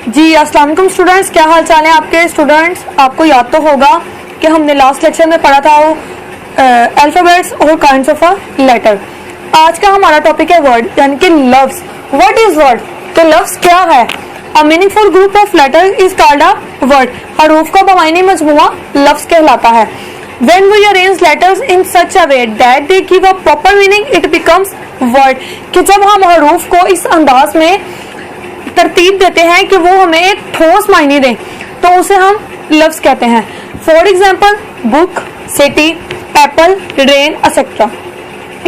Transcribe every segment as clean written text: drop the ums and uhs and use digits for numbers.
जी अस्सलाम वालेकुम स्टूडेंट्स, क्या हाल चाल है आपके स्टूडेंट्स। आपको याद तो होगा कि हमने लास्ट लेक्चर में पढ़ा था वो अल्फाबेट्स और काइंड्स ऑफ अ लेटर। आज का हमारा टॉपिक है वर्ड, यानी कि लफ्ज। What is word? तो लफ्ज क्या है? A meaningful group of letter is called a word. हरूफ का बमाइनी मजमुआ लफ्ज कहलाता है। When we arrange letters in such a way that they give a proper meaning, it becomes word। कि जब हम हरूफ को इस अंदाज में तरतीब देते हैं कि वो हमें एक ठोस मायने दें, तो उसे हम लफ्ज कहते हैं। For example book, city, Apple, rain etcetera.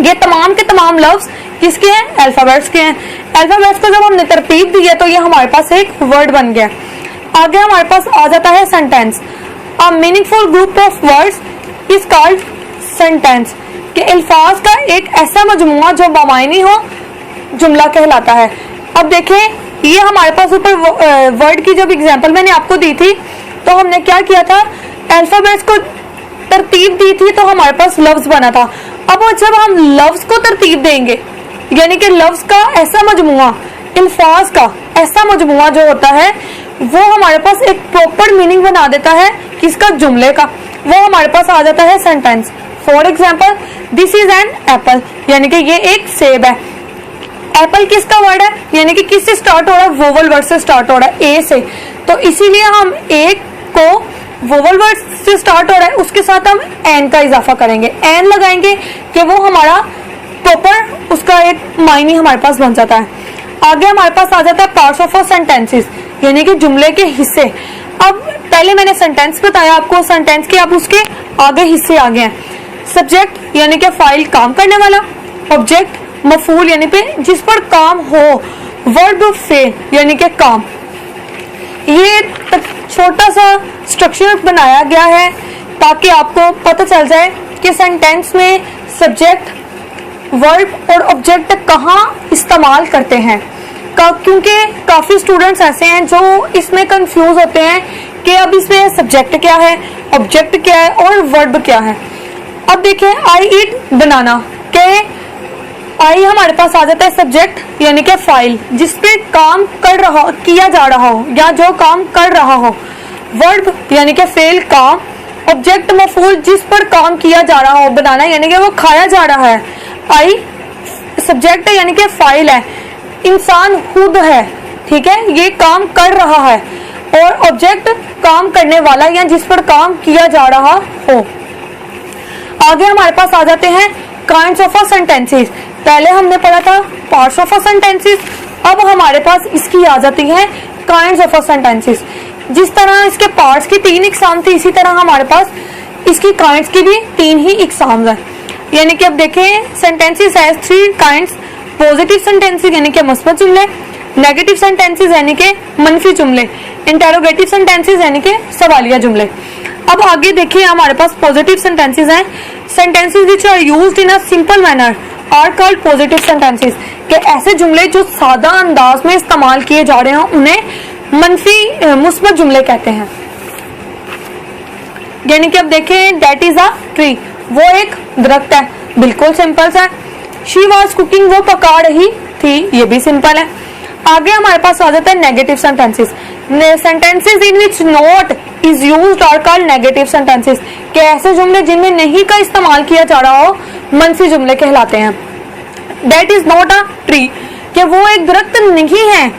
ये तमाम के तमाम लफ्ज किसके हैं? अल्फाबेट्स के हैं। अल्फाबेट्स को जब हमने तरतीब दी है तो ये हमारे पास एक वर्ड बन गया। आगे हमारे पास आ जाता है sentence. A meaningful group of words is called sentence. कि अल्फाज का एक ऐसा मजमुआ जो बमायनी हो जुमला कहलाता है। अब देखें, ये हमारे पास ऊपर वर्ड की जब एग्जांपल मैंने आपको दी थी तो हमने क्या किया था? अल्फाबेट्स को तरतीब दी थी तो हमारे पास लफ्ज बना था। अब जब हम लफ्ज को तरतीब देंगे, यानी कि लफ्ज का ऐसा मजमुआ, अल्फाज का ऐसा मजमुआ जो होता है वो हमारे पास एक प्रॉपर मीनिंग बना देता है किसका? जुमले का। वो हमारे पास आ जाता है sentence. For example this is an apple, यानी कि ये एक सेब है। एप्पल किसका वर्ड है? यानी कि किससे स्टार्ट हो रहा है? वोवल वर्ड से स्टार्ट हो रहा है, ए से। तो इसीलिए हम एक को वोवल वर्ड से स्टार्ट हो रहा है, उसके साथ हम एन का इजाफा करेंगे, एन लगाएंगे कि वो हमारा प्रॉपर उसका एक मायने हमारे पास बन जाता है। आगे हमारे पास आ जाता है पार्ट्स ऑफ अ सेंटेंसेस, यानी कि जुमले के हिस्से। अब पहले मैंने सेंटेंस बताया आपको, सेंटेंस के अब उसके आगे हिस्से आ गए हैं। सब्जेक्ट यानी कि फाइल, काम करने वाला। ऑब्जेक्ट मफूल यानी पे जिस पर काम हो। वर्ब फेल यानी कि काम। ये छोटा सा स्ट्रक्चर बनाया गया है ताकि आपको पता चल जाए कि सेंटेंस में सब्जेक्ट, वर्ब और ऑब्जेक्ट कहाँ इस्तेमाल करते हैं। क्योंकि काफी स्टूडेंट्स ऐसे हैं जो इसमें कंफ्यूज होते हैं कि अब इसमें सब्जेक्ट क्या है, ऑब्जेक्ट क्या है और वर्ब क्या है। अब देखिए, आई ईट बनाना के आई हमारे पास आ जाता है सब्जेक्ट यानी कि फाइल, जिसपे काम कर रहा किया जा रहा हो या जो काम कर रहा हो। वर्ब यानी कि फेल, काम। ऑब्जेक्ट मफूल, जिस पर काम किया जा रहा हो। बनाना यानी कि वो खाया जा रहा है। आई सब्जेक्ट है यानी कि फाइल है। इंसान खुद है, ठीक है, ये काम कर रहा है। और ऑब्जेक्ट काम करने वाला या जिस पर काम किया जा रहा हो। आगे हमारे पास आ जाते हैं काइंड्स ऑफ अ सेंटेंसेस। पहले हमने पढ़ा था पार्ट्स ऑफ अ सेंटेंसेस, अब हमारे पास इसकी आ जाती है काइंड्स ऑफ अ सेंटेंसेस। जिस तरह इसके पार्ट्स की 3 इकसाम थी, इसी तरह हमारे पास इसकी काइंड्स की भी 3 ही इकसाम है। यानी कि अब देखें, sentences has 3 kinds. Positive sentences यानी कि मस्बत जुमले, नेगेटिव सेंटेंसेस यानी कि मनफी जुमले, इंटेरोगेटिव सेंटेंसेस यानी कि सवालिया जुमले। अब आगे देखिए, हमारे पास पॉजिटिव सेंटेंसेस हैं। Sentences which are used in a simple manner are called positive sentences. कि ऐसे जुमले जो सादा अंदाज में इस्तेमाल किए जा रहे हैं उन्हें मनफी मुस्बत जुमले कहते हैं। यानी कि अब देखें, दैट इज अ ट्री, वो एक दरख्त है, बिल्कुल सिंपल सा। शी वॉज कुकिंग, वो पका रही थी, ये भी सिंपल है। आगे हमारे पास आ जाता है negative sentences. Sentences in which not is used are called negative sentences. कि ऐसे जुमले जिनमें नहीं का इस्तेमाल किया जा रहा हो मनफी जुमले कहलाते हैं। That is not a tree, कि वो एक दरख्त नहीं है।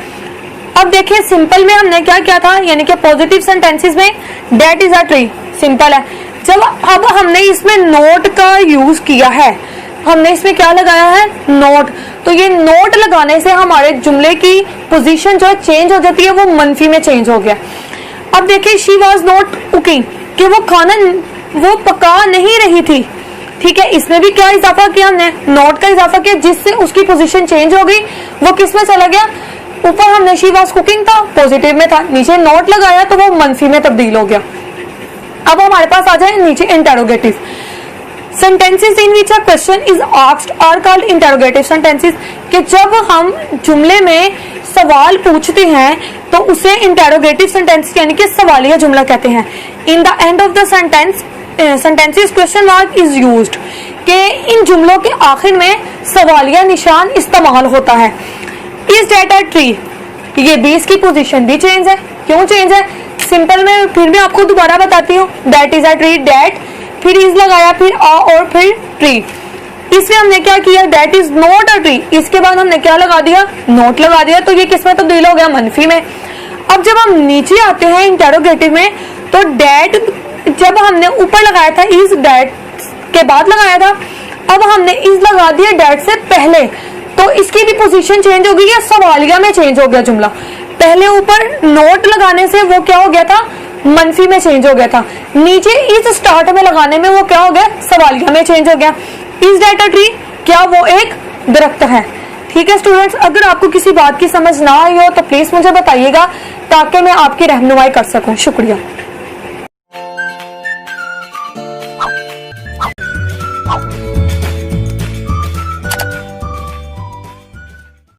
अब देखिए, सिंपल में हमने क्या किया था, यानी कि पॉजिटिव सेंटेंसेस में that is a tree simple है। जब अब हमने इसमें नोट का यूज किया है, हमने इसमें क्या लगाया है? नोट। तो ये नोट लगाने से हमारे जुमले की पोजीशन जो है चेंज हो जाती है, वो मनफी में चेंज हो गया। अब देखिए, शी वॉज नॉट कुकिंग, कि वो खाना वो पका नहीं रही थी, ठीक है। इसमें भी क्या इजाफा किया हमने? नोट का इजाफा किया, जिससे उसकी पोजीशन चेंज हो गई। वो किस में चला गया? ऊपर हमने शी वॉज कुकिंग था, पॉजिटिव में था, नीचे नोट लगाया तो वो मनफी में तब्दील हो गया। अब हमारे पास आ जाए नीचे interrogative sentences in which a question is asked are called interrogative sentences. कि जब हम जुमले में सवाल पूछते हैं तो उसे इंटेरोगेटिव सेंटेंस यानी कि सवालिया जुमला कहते हैं। In the end of the sentences question mark is used. कि इन जुमलों के आखिर में सवालिया निशान इस्तेमाल होता है। इज दैट अ ट्री, ये बी, इसकी पोजीशन भी चेंज है। क्यों चेंज है? सिंपल में फिर भी आपको दोबारा बताती हूँ। That is a tree, that, फिर इज लगाया, फिर अ और फिर ट्री। इसमें हमने क्या किया? That is not a tree, इसके बाद हमने क्या लगा दिया? नोट लगा दिया। तो ये किसमें तब्दील हो गया? मनफी में। अब जब हम नीचे आते हैं इंटेरोगेटिव में, तो दैट जब हमने ऊपर लगाया था इज, दैट के बाद लगाया था, अब हमने इज लगा दिया दैट से पहले, तो इसकी भी पोजीशन चेंज हो गई है, सवालिया में चेंज हो गया जुमला। पहले ऊपर नोट लगाने से वो क्या हो गया था? मनफी में चेंज हो गया था। नीचे इज स्टार्ट में लगाने में वो क्या हो गया? सवालिया में चेंज हो गया। इज दैट अ ट्री, क्या वो एक दरख्त है? ठीक है स्टूडेंट्स, अगर आपको किसी बात की समझ ना आई हो तो प्लीज मुझे बताइएगा ताकि मैं आपकी रहनुमाई कर सकूं। शुक्रिया।